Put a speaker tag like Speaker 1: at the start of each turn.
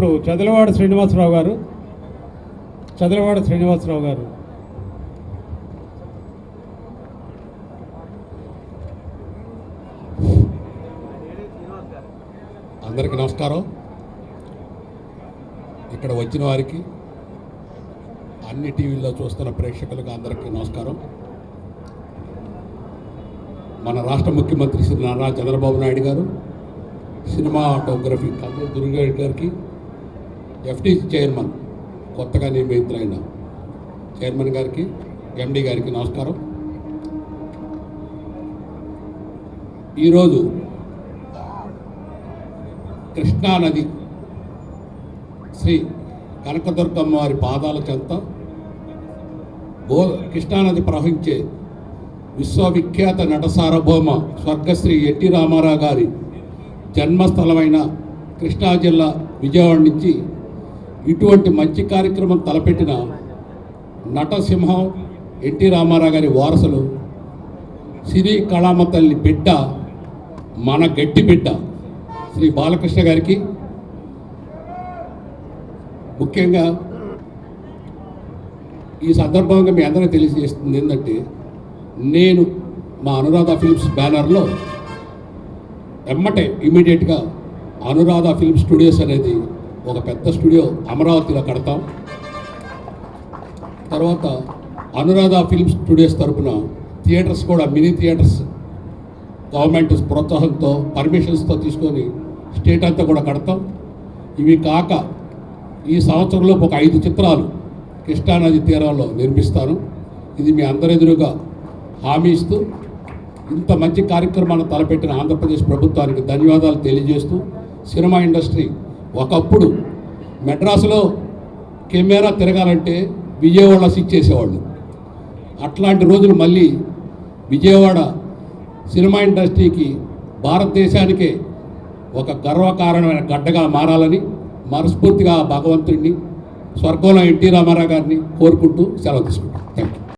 Speaker 1: ఇప్పుడు చదలవాడ శ్రీనివాసరావు గారు
Speaker 2: అందరికీ నమస్కారం. ఇక్కడ వచ్చిన వారికి, అన్ని టీవీల్లో చూస్తున్న ప్రేక్షకులకు అందరికీ నమస్కారం. మన రాష్ట్ర ముఖ్యమంత్రి శ్రీ నారా చంద్రబాబు నాయుడు గారు, సినిమాటోగ్రఫీ కల్లూరి దుర్గారెడ్డి గారికి, ఎఫ్టీసీ చైర్మన్ కొత్తగా నియమితులైన చైర్మన్ గారికి, ఎండి గారికి నమస్కారం. ఈరోజు కృష్ణానది శ్రీ కనకదుర్గమ్మ వారి పాదాల చెంత కృష్ణానది ప్రవహించే విశ్వవిఖ్యాత నట సార్వభౌమ స్వర్గశ్రీ ఎన్టీ రామారావు గారి జన్మస్థలమైన కృష్ణా జిల్లా విజయవాడ నుంచి ఇటువంటి మంచి కార్యక్రమం తలపెట్టిన నటసింహం ఎన్టీ రామారావు గారి వారసులు సినీ కళామ తల్లి బిడ్డ, మన గట్టి బిడ్డ శ్రీ బాలకృష్ణ గారికి, ముఖ్యంగా ఈ సందర్భంగా మీ అందరికీ తెలియజేస్తుంది ఏంటంటే, నేను మా అనురాధ ఫిల్మ్స్ బ్యానర్లో ఇమీడియట్గా అనురాధ ఫిల్మ్ స్టూడియోస్ అనేది ఒక పెద్ద స్టూడియో అమరావతిలో కడతాం. తర్వాత అనురాధ ఫిల్మ్ స్టూడియోస్ తరఫున థియేటర్స్ కూడా, మినీ థియేటర్స్ గవర్నమెంట్ ప్రోత్సాహంతో, పర్మిషన్స్తో తీసుకొని స్టేట్ అంతా కూడా కడతాం. ఇవి కాక ఈ సంవత్సరంలో ఒక 5 చిత్రాలు కృష్ణానది తీరంలో నిర్మిస్తాను. ఇది మీ అందరి ఎదురుగా హామీ ఇస్తూ, ఇంత మంచి కార్యక్రమాన్ని తలపెట్టిన ఆంధ్రప్రదేశ్ ప్రభుత్వానికి ధన్యవాదాలు తెలియజేస్తూ, సినిమా ఇండస్ట్రీ ఒకప్పుడు మెడ్రాసులో కెమెరా తిరగాలంటే విజయవాడ సిక్ చేసేవాళ్ళు. అట్లాంటి రోజులు మళ్ళీ విజయవాడ సినిమా ఇండస్ట్రీకి, భారతదేశానికే ఒక గర్వకారణమైన గడ్డగా మారాలని మనస్ఫూర్తిగా భగవంతుడిని, స్వర్గంలో ఎన్టీ రామారావు గారిని కోరుకుంటూ సెలవు తీసుకుంటాం. Thank you.